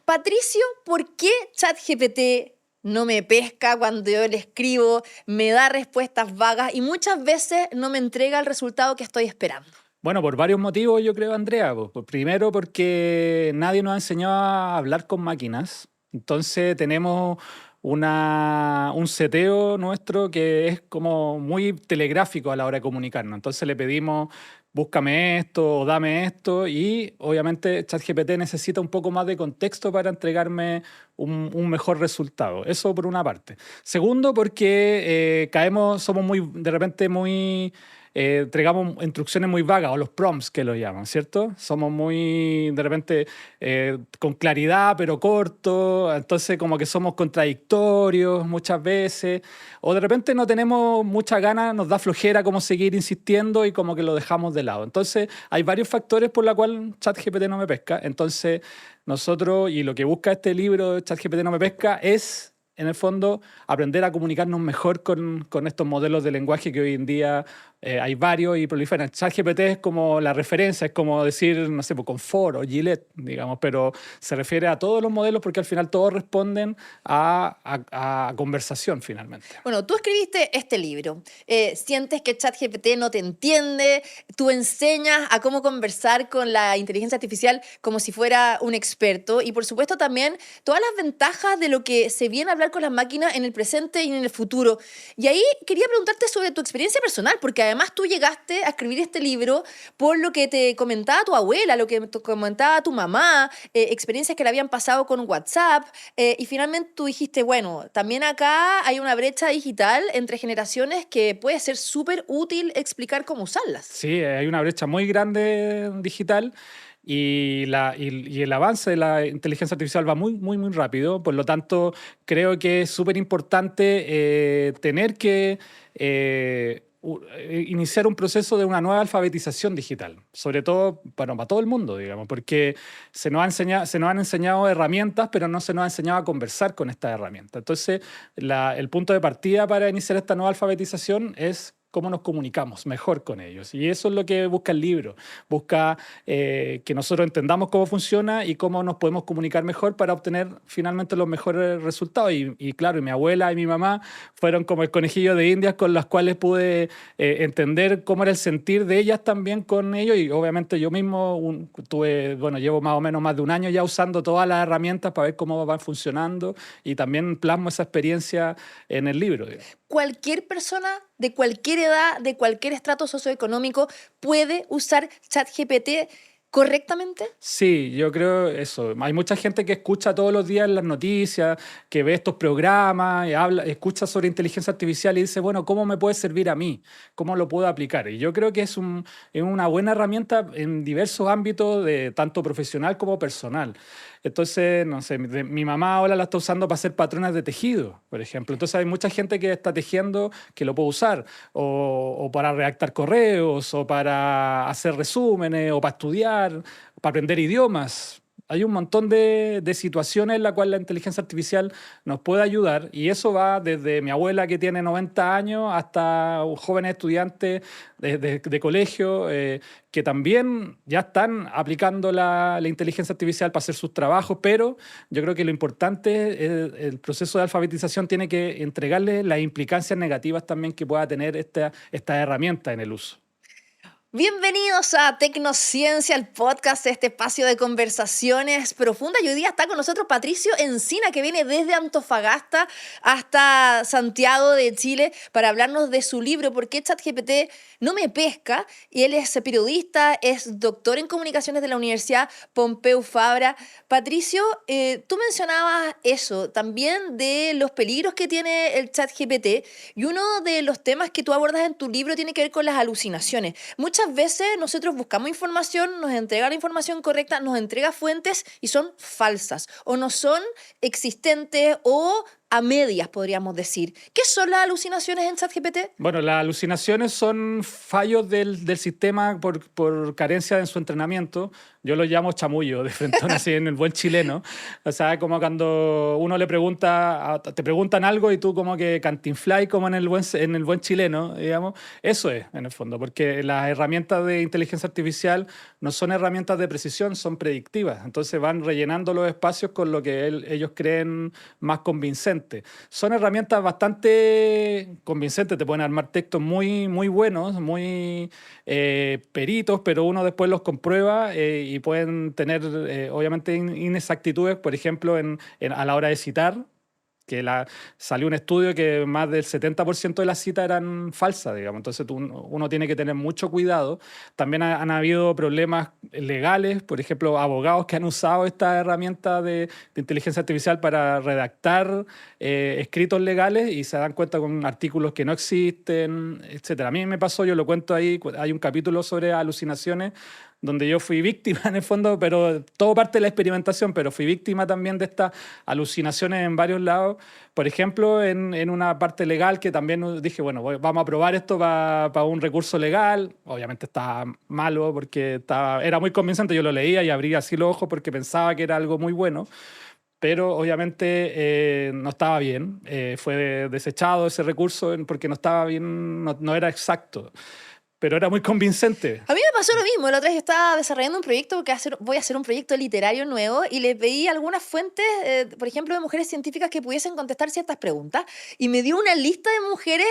Patricio, ¿por qué ChatGPT no me pesca cuando yo le escribo, me da respuestas vagas y muchas veces no me entrega el resultado que estoy esperando? Bueno, por varios motivos yo creo, Andrea. Primero porque nadie nos ha enseñado a hablar con máquinas. Entonces tenemos un seteo nuestro que es como muy telegráfico a la hora de comunicarnos. Entonces le pedimos, búscame esto o dame esto y obviamente ChatGPT necesita un poco más de contexto para entregarme un mejor resultado. Eso por una parte. Segundo, porque somos de repente muy entregamos instrucciones muy vagas, o los prompts que lo llaman, ¿cierto? Somos muy, de repente, con claridad, pero corto, entonces como que somos contradictorios muchas veces, o de repente no tenemos mucha ganas, nos da flojera como seguir insistiendo y como que lo dejamos de lado. Entonces hay varios factores por los cuales ChatGPT no me pesca. Entonces nosotros, y lo que busca este libro, ChatGPT no me pesca, es en el fondo, aprender a comunicarnos mejor con estos modelos de lenguaje que hoy en día hay varios y proliferan. ChatGPT es como la referencia, es como decir, no sé, pues, Confort o Gillette, digamos, pero se refiere a todos los modelos porque al final todos responden a conversación finalmente. Bueno, tú escribiste este libro. Sientes que ChatGPT no te entiende, tú enseñas a cómo conversar con la inteligencia artificial como si fuera un experto y por supuesto también todas las ventajas de lo que se viene a hablar con las máquinas en el presente y en el futuro. Y ahí quería preguntarte sobre tu experiencia personal, porque además tú llegaste a escribir este libro por lo que te comentaba tu abuela, lo que te comentaba tu mamá, experiencias que le habían pasado con WhatsApp, y finalmente tú dijiste, bueno, también acá hay una brecha digital entre generaciones que puede ser súper útil explicar cómo usarlas. Sí, hay una brecha muy grande digital y el avance de la inteligencia artificial va muy, muy, muy rápido. Por lo tanto, creo que es súper importante tener que iniciar un proceso de una nueva alfabetización digital, sobre todo para todo el mundo, digamos, porque se nos han enseñado herramientas, pero no se nos ha enseñado a conversar con estas herramientas. Entonces, el punto de partida para iniciar esta nueva alfabetización es cómo nos comunicamos mejor con ellos. Y eso es lo que busca el libro. Busca que nosotros entendamos cómo funciona y cómo nos podemos comunicar mejor para obtener finalmente los mejores resultados. Y claro, mi abuela y mi mamá fueron como el conejillo de Indias con las cuales pude entender cómo era el sentir de ellas también con ellos. Y obviamente yo mismo llevo más o menos más de un año ya usando todas las herramientas para ver cómo van funcionando y también plasmo esa experiencia en el libro. Cualquier persona de cualquier edad, de cualquier estrato socioeconómico, puede usar ChatGPT correctamente. Sí, yo creo eso. Hay mucha gente que escucha todos los días las noticias, que ve estos programas, y escucha sobre inteligencia artificial y dice, bueno, ¿cómo me puede servir a mí? ¿Cómo lo puedo aplicar? Y yo creo que es una buena herramienta en diversos ámbitos, de tanto profesional como personal. Entonces, no sé, mi mamá ahora la está usando para hacer patrones de tejido, por ejemplo. Entonces hay mucha gente que está tejiendo que lo puede usar, o para redactar correos, o para hacer resúmenes, o para estudiar, para aprender idiomas. Hay un montón de situaciones en las cuales la inteligencia artificial nos puede ayudar y eso va desde mi abuela que tiene 90 años hasta jóvenes estudiantes de colegio que también ya están aplicando la inteligencia artificial para hacer sus trabajos, pero yo creo que lo importante es el proceso de alfabetización tiene que entregarle las implicancias negativas también que pueda tener esta herramienta en el uso. Bienvenidos a Tecnociencia, el podcast, este espacio de conversaciones profundas. Y hoy día está con nosotros Patricio Encina, que viene desde Antofagasta hasta Santiago de Chile para hablarnos de su libro ¿Por qué ChatGPT no me pesca? Y él es periodista, es doctor en comunicaciones de la Universidad Pompeu Fabra. Patricio, tú mencionabas eso, también de los peligros que tiene el ChatGPT. Y uno de los temas que tú abordas en tu libro tiene que ver con las alucinaciones. Muchas veces nosotros buscamos información, nos entrega la información correcta, nos entrega fuentes y son falsas o no son existentes o a medias, podríamos decir. ¿Qué son las alucinaciones en ChatGPT? Bueno, las alucinaciones son fallos del sistema por carencia en su entrenamiento. Yo lo llamo chamullo, de frente, así en el buen chileno. O sea, como cuando uno le pregunta, te preguntan algo y tú como que cantinflás como en el buen chileno, digamos. Eso es, en el fondo, porque las herramientas de inteligencia artificial no son herramientas de precisión, son predictivas. Entonces van rellenando los espacios con lo que ellos creen más convincente. Son herramientas bastante convincentes, te pueden armar textos muy buenos, muy peritos, pero uno después los comprueba y pueden tener obviamente inexactitudes, por ejemplo, a la hora de citar. Salió un estudio que más del 70% de las citas eran falsas, digamos. Entonces uno tiene que tener mucho cuidado. También han habido problemas legales, por ejemplo, abogados que han usado esta herramienta de inteligencia artificial para redactar escritos legales y se dan cuenta con artículos que no existen, etcétera. A mí me pasó, yo lo cuento ahí, hay un capítulo sobre alucinaciones donde yo fui víctima en el fondo, pero todo parte de la experimentación, pero fui víctima también de estas alucinaciones en varios lados. Por ejemplo, en una parte legal que también dije, bueno, vamos a probar esto para un recurso legal. Obviamente estaba malo porque era muy convincente, yo lo leía y abría así los ojos porque pensaba que era algo muy bueno. Pero obviamente no estaba bien, fue desechado ese recurso porque no estaba bien, no era exacto, pero era muy convincente. A mí me pasó lo mismo. La otra vez yo estaba desarrollando un proyecto porque voy a hacer un proyecto literario nuevo y le pedí algunas fuentes, por ejemplo, de mujeres científicas que pudiesen contestar ciertas preguntas y me dio una lista de mujeres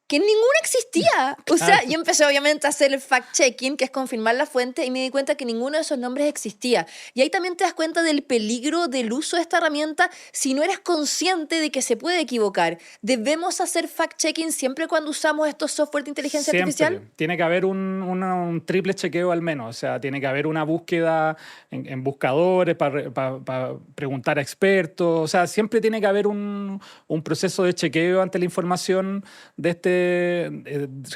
que ninguna existía. O sea, yo empecé obviamente a hacer el fact-checking, que es confirmar la fuente, y me di cuenta que ninguno de esos nombres existía. Y ahí también te das cuenta del peligro del uso de esta herramienta si no eres consciente de que se puede equivocar. ¿Debemos hacer fact-checking siempre cuando usamos estos software de inteligencia artificial? Tiene que haber un triple chequeo al menos. O sea, tiene que haber una búsqueda en buscadores para preguntar a expertos. O sea, siempre tiene que haber un proceso de chequeo ante la información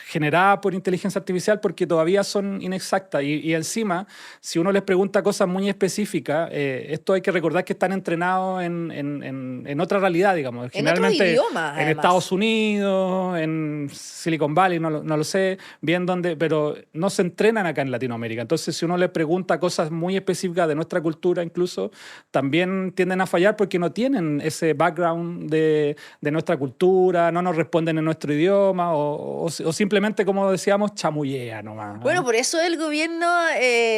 generada por inteligencia artificial porque todavía son inexactas y encima, si uno les pregunta cosas muy específicas, esto hay que recordar que están entrenados en otra realidad, digamos. Generalmente otro idioma, en además. Estados Unidos, en Silicon Valley, no lo sé bien dónde, pero no se entrenan acá en Latinoamérica. Entonces, si uno les pregunta cosas muy específicas de nuestra cultura incluso, también tienden a fallar porque no tienen ese background de nuestra cultura, no nos responden en nuestro idioma, o simplemente, como decíamos, chamullea nomás. Bueno, por eso el gobierno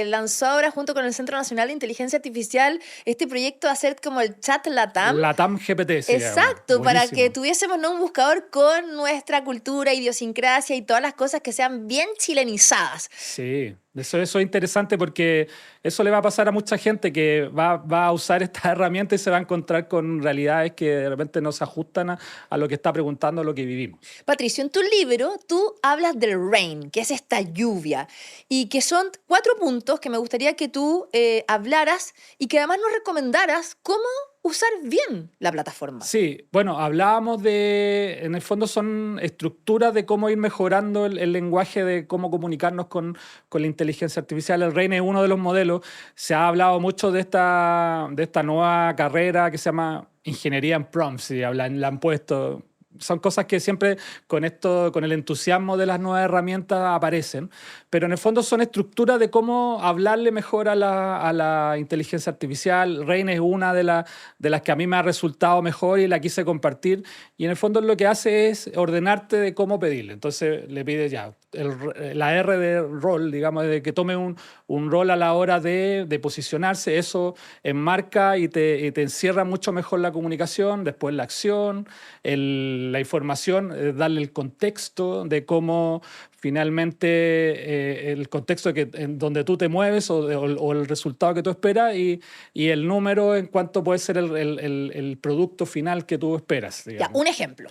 lanzó ahora, junto con el Centro Nacional de Inteligencia Artificial, este proyecto de hacer como el chat LATAM. LATAM GPT, sí. Exacto, para que tuviésemos, ¿no?, un buscador con nuestra cultura, idiosincrasia y todas las cosas que sean bien chilenizadas. Sí. Eso es interesante porque eso le va a pasar a mucha gente que va a usar esta herramienta y se va a encontrar con realidades que de repente no se ajustan a lo que está preguntando, a lo que vivimos. Patricio, en tu libro tú hablas del rain, que es esta lluvia, y que son 4 puntos que me gustaría que tú hablaras y que además nos recomendaras cómo usar bien la plataforma. Sí, bueno, hablábamos en el fondo son estructuras de cómo ir mejorando el lenguaje, de cómo comunicarnos con la inteligencia artificial. El RAIN es uno de los modelos. Se ha hablado mucho de esta nueva carrera que se llama Ingeniería en Prompts, y la han puesto. Son cosas que siempre con el entusiasmo de las nuevas herramientas aparecen, pero en el fondo son estructuras de cómo hablarle mejor a la inteligencia artificial. RAIN es una de las que a mí me ha resultado mejor y la quise compartir, y en el fondo lo que hace es ordenarte de cómo pedirle. Entonces le pides ya la R de rol, digamos, de que tome un rol a la hora de posicionarse. Eso enmarca y te encierra mucho mejor la comunicación, después la acción, la información, darle el contexto de cómo finalmente el contexto en donde tú te mueves o el resultado que tú esperas y el número en cuanto puede ser el producto final que tú esperas, digamos. Ya, un ejemplo.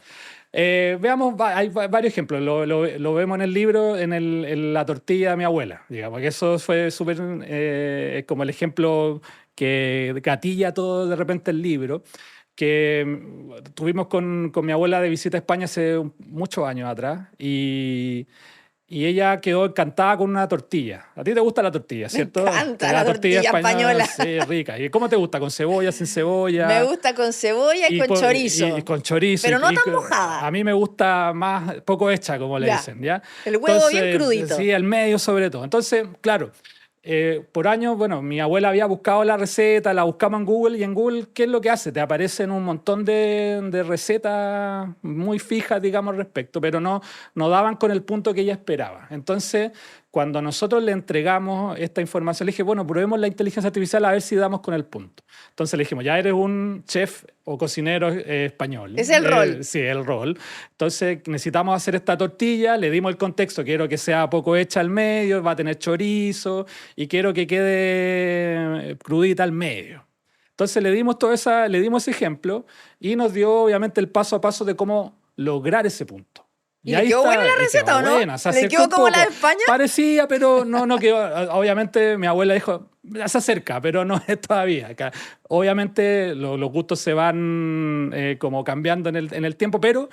Veamos, hay varios ejemplos. Lo vemos en el libro, en la tortilla de mi abuela, digamos, que eso fue súper como el ejemplo que gatilla todo de repente el libro, que tuvimos con mi abuela de visita a España hace muchos años atrás, y y ella quedó encantada con una tortilla. A ti te gusta la tortilla, ¿cierto? Me encanta la tortilla española. Sí, rica. ¿Y cómo te gusta? ¿Con cebolla, sin Me cebolla? gusta con cebolla y con Y chorizo, con chorizo. pero no tan mojada. A mí me gusta más poco hecha, como le Ya, dicen, ¿ya? el huevo bien Entonces, crudito. sí, al medio sobre todo. Entonces, claro, por años, bueno, mi abuela había buscado la receta, la buscamos en Google y en Google, ¿qué es lo que hace? Te aparecen un montón de recetas muy fijas, digamos, al respecto, pero no daban con el punto que ella esperaba. Entonces, cuando nosotros le entregamos esta información, le dije, bueno, probemos la inteligencia artificial a ver si damos con el punto. Entonces le dijimos, ya eres un chef o cocinero español. Es el rol. Sí, el rol. Entonces necesitamos hacer esta tortilla, le dimos el contexto, quiero que sea poco hecha al medio, va a tener chorizo y quiero que quede crudita al medio. Entonces le dimos ese ejemplo y nos dio obviamente el paso a paso de cómo lograr ese punto. ¿Y le quedó buena la Y receta quedó o no? buena, se ¿Le acercó quedó un como la poco. de España? Parecía, pero no quedó. Obviamente mi abuela dijo, se acerca, pero no es todavía. Obviamente los gustos se van como cambiando en el tiempo, pero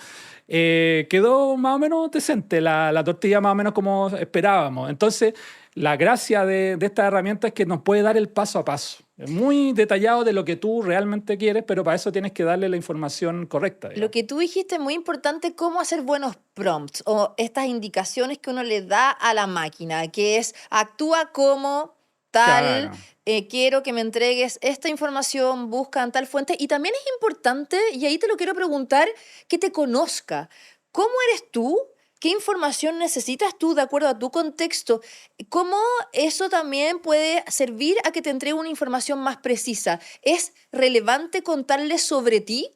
quedó más o menos decente, la tortilla más o menos como esperábamos. Entonces, la gracia de esta herramienta es que nos puede dar el paso a paso. Es muy detallado de lo que tú realmente quieres, pero para eso tienes que darle la información correcta, Lo digamos. que tú dijiste es muy importante, cómo hacer buenos prompts o estas indicaciones que uno le da a la máquina, que es actúa como tal, Claro. quiero que me entregues esta información, busca en tal fuente. Y también es importante, y ahí te lo quiero preguntar, que te conozca. ¿Cómo eres tú? ¿Qué información necesitas tú de acuerdo a tu contexto? ¿Cómo eso también puede servir a que te entregue una información más precisa? ¿Es relevante contarle sobre ti?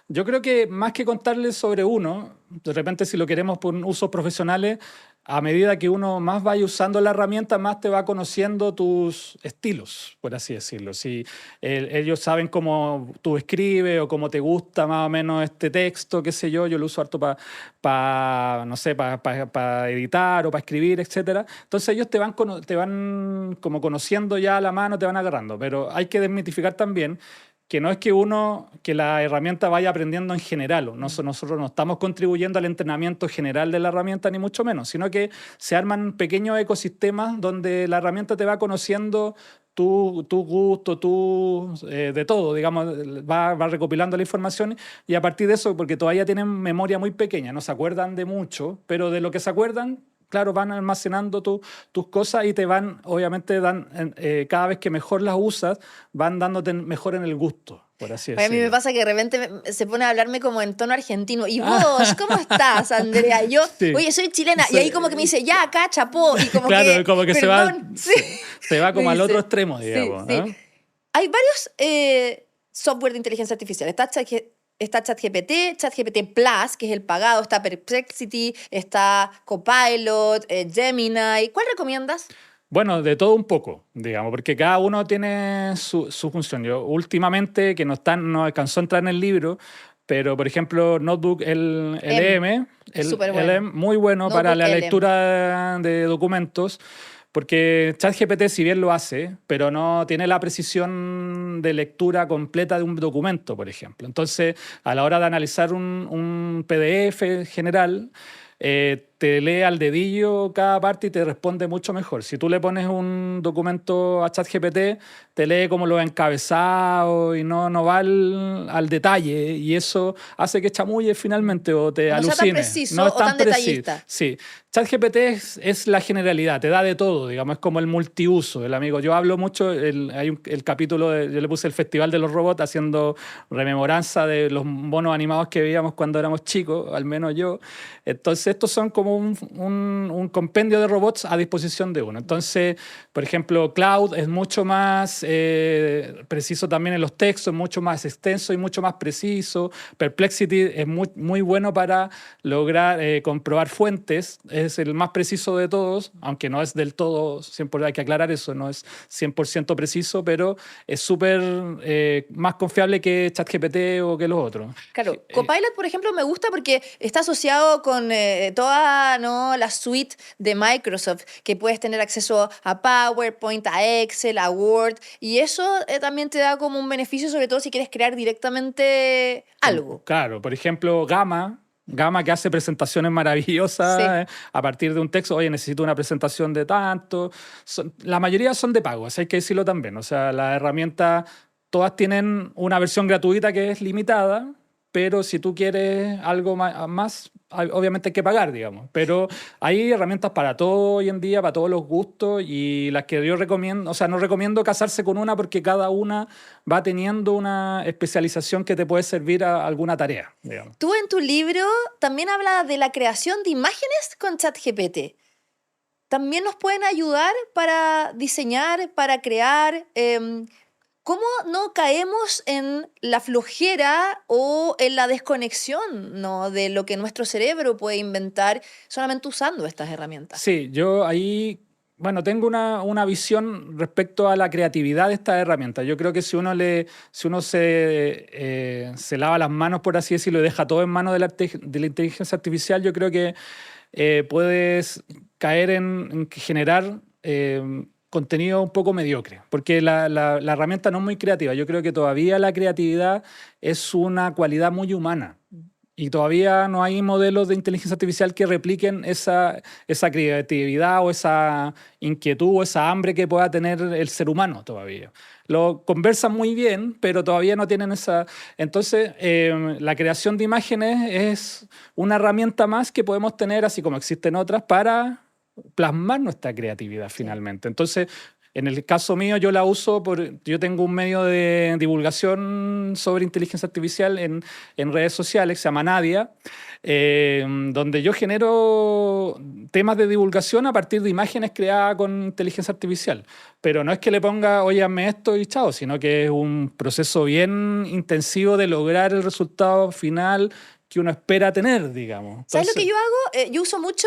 Yo creo que más que contarles sobre uno, de repente si lo queremos por usos profesionales, a medida que uno más vaya usando la herramienta, más te va conociendo tus estilos, por así decirlo. Si ellos saben cómo tú escribes o cómo te gusta más o menos este texto, qué sé yo lo uso harto para, no sé, para editar o para escribir, etcétera. Entonces ellos te van como conociendo ya a la mano, te van agarrando. Pero hay que desmitificar también que no es que la herramienta vaya aprendiendo en general. Nosotros no estamos contribuyendo al entrenamiento general de la herramienta, ni mucho menos, sino que se arman pequeños ecosistemas donde la herramienta te va conociendo tu gusto, de todo, digamos, va recopilando la información y a partir de eso, porque todavía tienen memoria muy pequeña, no se acuerdan de mucho, pero de lo que se acuerdan, claro, van almacenando tus cosas y te van, obviamente, cada vez que mejor las usas, van dándote mejor en el gusto, por así Oye, a mí me decirlo. pasa que de repente se pone a hablarme como en tono argentino. ¿Y vos, cómo estás, Andrea? Y yo, Sí. oye, soy chilena. Y Sí. ahí como que me dice, ya, acá, chapó. Y como Claro, que, como que perdón, sí, se va me como al otro dice. extremo, Sí, digamos, sí. ¿no? Hay varios software de inteligencia artificial. Está ChatGPT, ChatGPT Plus, que es el pagado. Está Perplexity, está Copilot, Gemini. ¿Cuál recomiendas? Bueno, de todo un poco, digamos, porque cada uno tiene su función. Yo últimamente, que no alcanzó a entrar en el libro, pero por ejemplo, Notebook M. LM, Es súper LM, bueno. muy bueno para Notebook la LM. lectura de documentos, porque ChatGPT si bien lo hace, pero no tiene la precisión de lectura completa de un documento, por ejemplo. Entonces, a la hora de analizar un PDF general, te lee al dedillo cada parte y te responde mucho mejor. Si tú le pones un documento a ChatGPT, te lee como lo encabezado y no va al detalle y eso hace que chamulle finalmente o te No sea tan alucine. No preciso es o tan tan preciso. detallista. Sí, ChatGPT es la generalidad, te da de todo, digamos, es como el multiuso, el amigo. Yo hablo mucho, el capítulo, yo le puse el Festival de los Robots haciendo rememoranza de los monos animados que veíamos cuando éramos chicos, al menos yo. Entonces, estos son como un compendio de robots a disposición de uno. Entonces, por ejemplo, Cloud es mucho más preciso también en los textos, mucho más extenso y mucho más preciso. Perplexity es muy bueno para lograr comprobar fuentes, es el más preciso de todos, aunque no es del todo, siempre hay que aclarar eso, no es 100% preciso, pero es súper más confiable que ChatGPT o que los otros. Claro, Eh, Copilot, por ejemplo, me gusta porque está asociado con toda, ¿no?, la suite de Microsoft, que puedes tener acceso a PowerPoint, a Excel, a Word, y eso también te da como un beneficio, sobre todo si quieres crear directamente algo. Claro, por ejemplo, Gamma. Gama que hace presentaciones maravillosas a partir de un texto. Oye, necesito una presentación de tanto. La mayoría son de pago, así hay que decirlo también. O sea, las herramientas todas tienen una versión gratuita que es limitada, pero si tú quieres algo más, obviamente hay que pagar, digamos. Pero hay herramientas para todo hoy en día, para todos los gustos, y las que yo recomiendo, o sea, no recomiendo casarse con una porque cada una va teniendo una especialización que te puede servir a alguna tarea, digamos. Tú en tu libro también hablas de la creación de imágenes con ChatGPT. También nos pueden ayudar para diseñar, para crear. ¿Cómo no caemos en la flojera o en la desconexión, ¿no?, de lo que nuestro cerebro puede inventar solamente usando estas herramientas? Sí, yo ahí, bueno, tengo una visión respecto a la creatividad de estas herramientas. Yo creo que si uno se lava las manos, por así decirlo, y deja todo en manos de la inteligencia artificial, yo creo que puedes caer en generar contenido un poco mediocre, porque la herramienta no es muy creativa. Yo creo que todavía la creatividad es una cualidad muy humana y todavía no hay modelos de inteligencia artificial que repliquen esa creatividad o esa inquietud o esa hambre que pueda tener el ser humano todavía. Lo conversan muy bien, pero todavía no tienen esa... Entonces, la creación de imágenes es una herramienta más que podemos tener, así como existen otras, para plasmar nuestra creatividad finalmente. Entonces, en el caso mío, yo la uso yo tengo un medio de divulgación sobre inteligencia artificial en redes sociales, se llama Nadia, donde yo genero temas de divulgación a partir de imágenes creadas con inteligencia artificial. Pero no es que le ponga, oye, hazme esto y chao, sino que es un proceso bien intensivo de lograr el resultado final que uno espera tener, digamos. ¿Sabes lo que yo hago? Yo uso mucho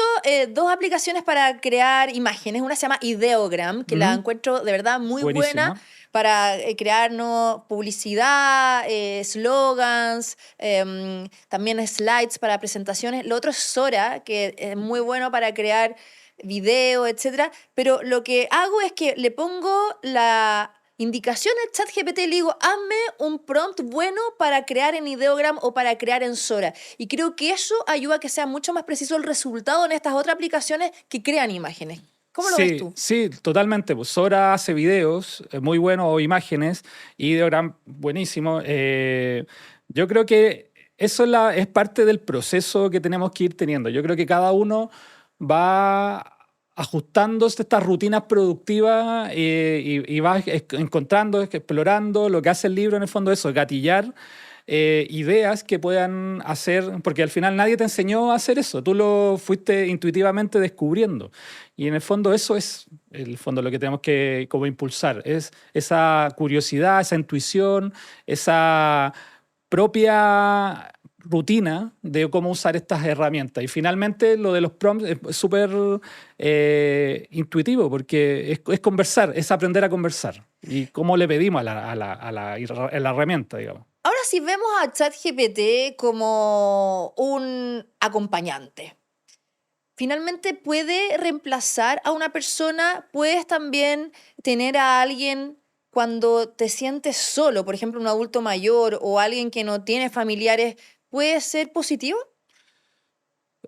dos aplicaciones para crear imágenes. Una se llama Ideogram, que la encuentro de verdad muy buenísima. buena para crearnos publicidad, slogans, también slides para presentaciones. Lo otro es Sora, que es muy bueno para crear video, etcétera. Pero lo que hago es que le pongo la indicación al ChatGPT y le digo, hazme un prompt bueno para crear en Ideogram o para crear en Sora. Y creo que eso ayuda a que sea mucho más preciso el resultado en estas otras aplicaciones que crean imágenes. ¿Cómo lo ves tú? Sí, totalmente. Pues Sora hace videos muy buenos o imágenes, y Ideogram buenísimo. Yo creo que eso es parte del proceso que tenemos que ir teniendo. Yo creo que cada uno va ajustando estas rutinas productivas y vas encontrando, explorando. Lo que hace el libro en el fondo es eso, gatillar ideas que puedan hacer, porque al final nadie te enseñó a hacer eso, tú lo fuiste intuitivamente descubriendo. Y en el fondo eso es lo que tenemos que como impulsar, es esa curiosidad, esa intuición, esa propia rutina de cómo usar estas herramientas. Y finalmente lo de los prompts es súper intuitivo, porque es conversar, es aprender a conversar. Y cómo le pedimos a la herramienta, digamos. Ahora, si vemos a ChatGPT como un acompañante, finalmente puede reemplazar a una persona, puedes también tener a alguien cuando te sientes solo, por ejemplo, un adulto mayor o alguien que no tiene familiares, ¿puede ser positivo?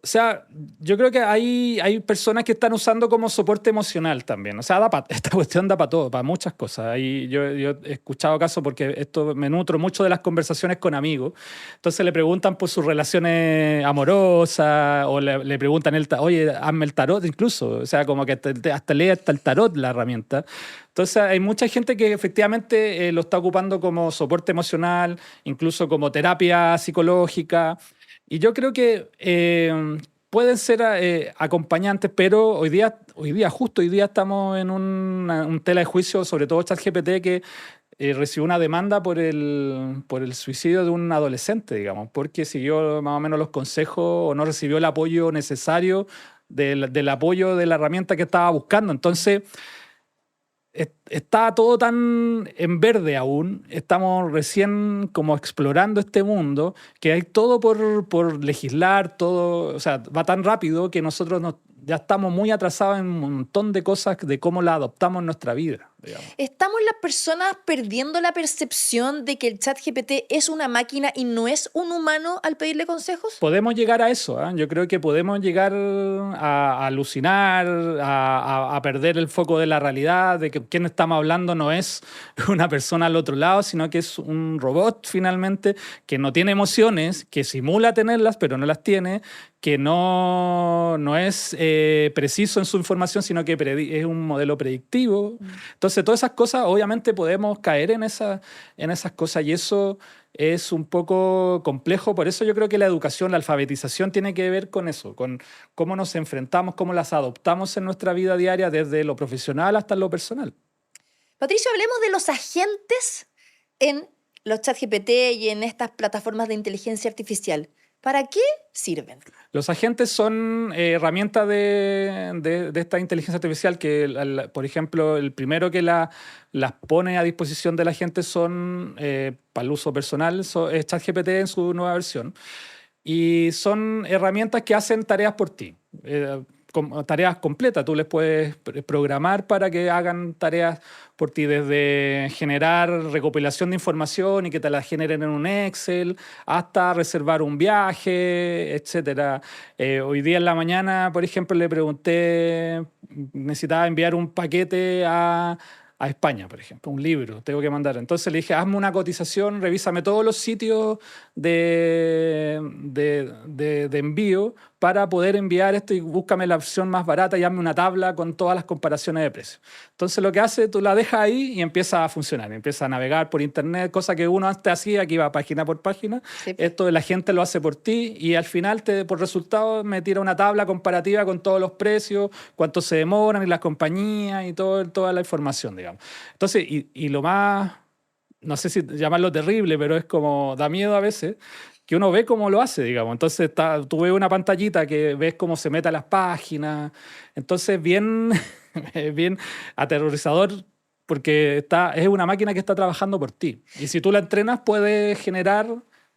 O sea, yo creo que hay personas que están usando como soporte emocional también. O sea, esta cuestión da para todo, para muchas cosas. Yo he escuchado casos porque esto me nutro mucho de las conversaciones con amigos. Entonces le preguntan por sus relaciones amorosas o le preguntan, oye, hazme el tarot incluso. O sea, como que hasta lee hasta el tarot la herramienta. Entonces hay mucha gente que efectivamente lo está ocupando como soporte emocional, incluso como terapia psicológica. Y yo creo que pueden ser acompañantes, pero justo hoy día estamos en un tela de juicio, sobre todo ChatGPT, que recibió una demanda por el suicidio de un adolescente, digamos, porque siguió más o menos los consejos o no recibió el apoyo necesario del apoyo de la herramienta que estaba buscando. Entonces, está todo tan en verde aún, estamos recién como explorando este mundo, que hay todo por legislar, todo, o sea, va tan rápido que nosotros ya estamos muy atrasados en un montón de cosas de cómo la adoptamos en nuestra vida. digamos. ¿Estamos las personas perdiendo la percepción de que el ChatGPT es una máquina y no es un humano al pedirle consejos? Podemos llegar a eso, ¿ah? Yo creo que podemos llegar a alucinar, a perder el foco de la realidad, de que quien estamos hablando no es una persona al otro lado, sino que es un robot finalmente que no tiene emociones, que simula tenerlas, pero no las tiene, que no es preciso en su información, sino que es un modelo predictivo. Entonces, todas esas cosas, obviamente podemos caer en esas cosas y eso es un poco complejo. Por eso yo creo que la educación, la alfabetización tiene que ver con eso, con cómo nos enfrentamos, cómo las adoptamos en nuestra vida diaria, desde lo profesional hasta lo personal. Patricio, hablemos de los agentes en los ChatGPT y en estas plataformas de inteligencia artificial. ¿Para qué sirven? Los agentes son herramientas de esta inteligencia artificial que, por ejemplo, el primero que las pone a disposición de la gente son, para el uso personal, es ChatGPT en su nueva versión. Y son herramientas que hacen tareas por ti. Tareas completas. Tú les puedes programar para que hagan tareas por ti, desde generar recopilación de información y que te la generen en un Excel, hasta reservar un viaje, etcétera. Hoy día en la mañana, por ejemplo, le pregunté, necesitaba enviar un paquete a España, por ejemplo, un libro, tengo que mandar. Entonces le dije, hazme una cotización, revísame todos los sitios de envío para poder enviar esto y búscame la opción más barata y hazme una tabla con todas las comparaciones de precios. Entonces lo que hace, tú la dejas ahí y empieza a funcionar, empieza a navegar por internet, cosa que uno antes hacía, que iba página por página. Sí. Esto la gente lo hace por ti y al final, por resultado, me tira una tabla comparativa con todos los precios, cuánto se demoran y las compañías y toda la información, digamos. Entonces, y lo más, no sé si llamarlo terrible, pero es como, da miedo a veces, que uno ve cómo lo hace, digamos. Entonces, tú ves una pantallita que ves cómo se mete a las páginas. Entonces, bien, bien aterrorizador, porque es una máquina que está trabajando por ti. Y si tú la entrenas, puede generar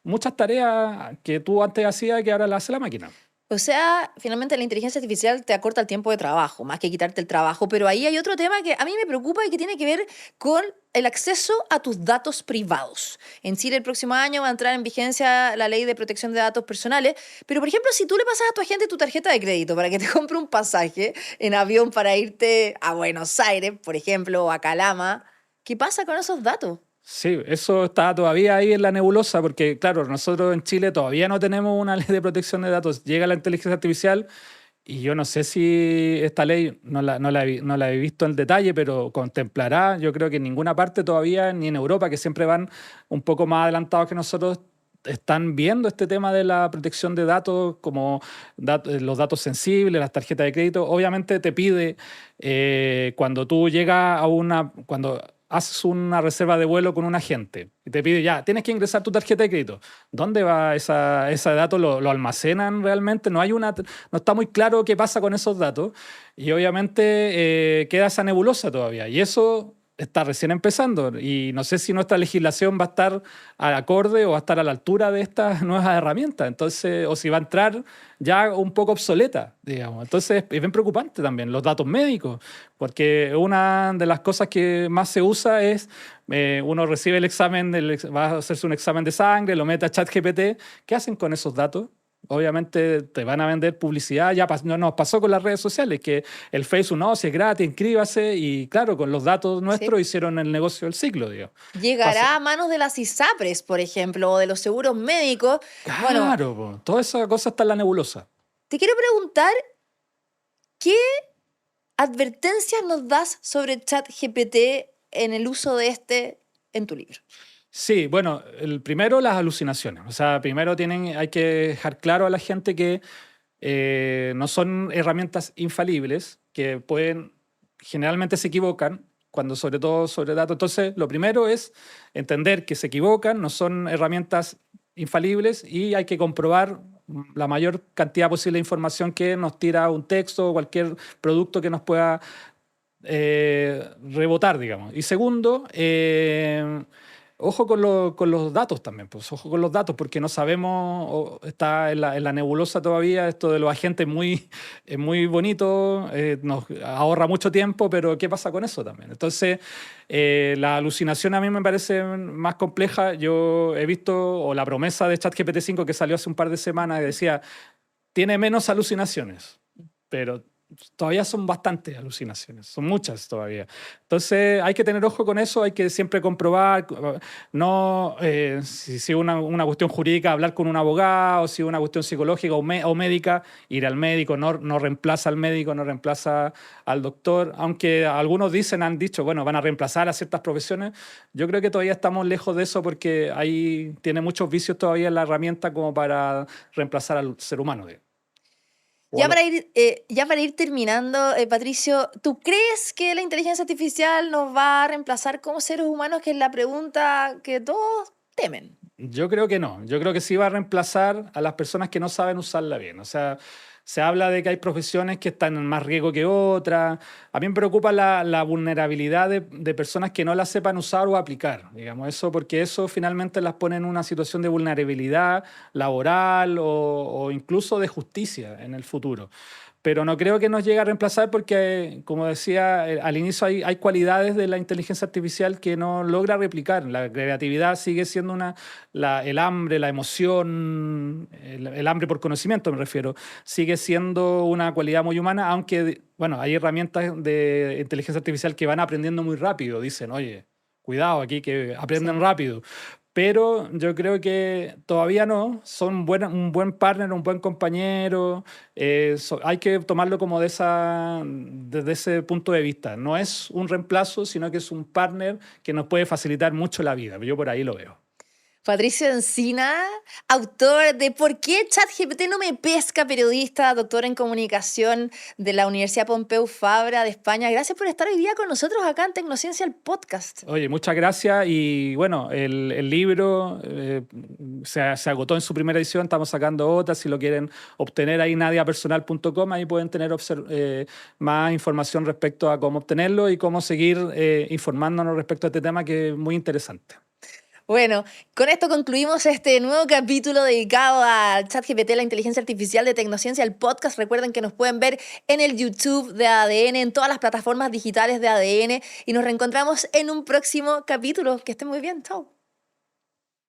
muchas tareas que tú antes hacías que ahora las hace la máquina. O sea, finalmente la inteligencia artificial te acorta el tiempo de trabajo, más que quitarte el trabajo. Pero ahí hay otro tema que a mí me preocupa y que tiene que ver con el acceso a tus datos privados. En Chile el próximo año va a entrar en vigencia la ley de protección de datos personales. Pero, por ejemplo, si tú le pasas a tu agente tu tarjeta de crédito para que te compre un pasaje en avión para irte a Buenos Aires, por ejemplo, o a Calama, ¿qué pasa con esos datos? Sí, eso está todavía ahí en la nebulosa porque, claro, nosotros en Chile todavía no tenemos una ley de protección de datos. Llega la inteligencia artificial y yo no sé si esta ley, no la he visto en detalle, pero contemplará, yo creo que en ninguna parte todavía, ni en Europa, que siempre van un poco más adelantados que nosotros, están viendo este tema de la protección de datos, como los datos sensibles, las tarjetas de crédito. Obviamente te pide, cuando tú llegas cuando haces una reserva de vuelo con un agente y te pide, ya, tienes que ingresar tu tarjeta de crédito. ¿Dónde va ese dato? ¿Lo almacenan realmente? No está muy claro qué pasa con esos datos y obviamente queda esa nebulosa todavía. Y eso está recién empezando y no sé si nuestra legislación va a estar al acorde o va a estar a la altura de estas nuevas herramientas, entonces, o si va a entrar ya un poco obsoleta, digamos. Entonces es bien preocupante también los datos médicos, porque una de las cosas que más se usa es, uno recibe el examen, va a hacerse un examen de sangre, lo mete a ChatGPT, ¿qué hacen con esos datos? Obviamente te van a vender publicidad, ya no nos pasó con las redes sociales, que el Facebook, no, si es gratis, inscríbase, y claro, con los datos nuestros Sí. hicieron el negocio del siglo, digo. Llegará a manos de las ISAPRES, por ejemplo, o de los seguros médicos. Bueno, Claro, po, toda esa cosa está en la nebulosa. te quiero preguntar, ¿qué advertencias nos das sobre ChatGPT en el uso de este en tu libro? Sí, bueno, el primero, las alucinaciones. O sea, primero hay que dejar claro a la gente que no son herramientas infalibles, que generalmente se equivocan, cuando sobre todo sobre datos. Entonces, lo primero es entender que se equivocan, no son herramientas infalibles y hay que comprobar la mayor cantidad posible de información que nos tira un texto o cualquier producto que nos pueda rebotar, digamos. Y segundo, ojo con los datos también, pues ojo con los datos, porque no sabemos, está en la nebulosa todavía, esto de los agentes es muy bonito, nos ahorra mucho tiempo, pero ¿qué pasa con eso también? Entonces, la alucinación a mí me parece más compleja. Yo he visto, o la promesa de ChatGPT 5 que salió hace un par de semanas, que decía, tiene menos alucinaciones, pero todavía son bastantes alucinaciones, son muchas todavía. Entonces hay que tener ojo con eso, hay que siempre comprobar, no si es una cuestión jurídica, hablar con un abogado, si es una cuestión psicológica o médica, ir al médico, no reemplaza al médico, no reemplaza al doctor, aunque algunos han dicho, bueno, van a reemplazar a ciertas profesiones. Yo creo que todavía estamos lejos de eso porque ahí tiene muchos vicios todavía la herramienta como para reemplazar al ser humano. Ya para ir terminando, Patricio, ¿tú crees que la inteligencia artificial nos va a reemplazar como seres humanos? Que es la pregunta que todos temen. Yo creo que no. Yo creo que sí va a reemplazar a las personas que no saben usarla bien. O sea, se habla de que hay profesiones que están en más riesgo que otras. A mí me preocupa la vulnerabilidad de personas que no la sepan usar o aplicar, digamos, eso, porque eso finalmente las pone en una situación de vulnerabilidad laboral o incluso de justicia en el futuro. Pero no creo que nos llegue a reemplazar porque, como decía al inicio, hay cualidades de la inteligencia artificial que no logra replicar. La creatividad sigue siendo el hambre, la emoción, el hambre por conocimiento me refiero, sigue siendo una cualidad muy humana, aunque, bueno, hay herramientas de inteligencia artificial que van aprendiendo muy rápido. Dicen, oye, cuidado aquí que aprenden Sí. rápido. Pero yo creo que todavía no, son un buen partner, un buen compañero, hay que tomarlo como desde ese punto de vista. No es un reemplazo, sino que es un partner que nos puede facilitar mucho la vida. Yo por ahí lo veo. Patricio Encina, autor de ¿Por qué ChatGPT no me pesca?, periodista, doctor en comunicación de la Universidad Pompeu Fabra de España. Gracias por estar hoy día con nosotros acá en Tecnociencia, el podcast. Oye, muchas gracias y bueno, el libro se agotó en su primera edición, estamos sacando otras, si lo quieren obtener ahí nadiapersonal.com, ahí pueden tener más información respecto a cómo obtenerlo y cómo seguir informándonos respecto a este tema que es muy interesante. Bueno, con esto concluimos este nuevo capítulo dedicado a ChatGPT, la inteligencia artificial de Tecnociencia, el podcast. Recuerden que nos pueden ver en el YouTube de ADN, en todas las plataformas digitales de ADN y nos reencontramos en un próximo capítulo. Que estén muy bien. Chao.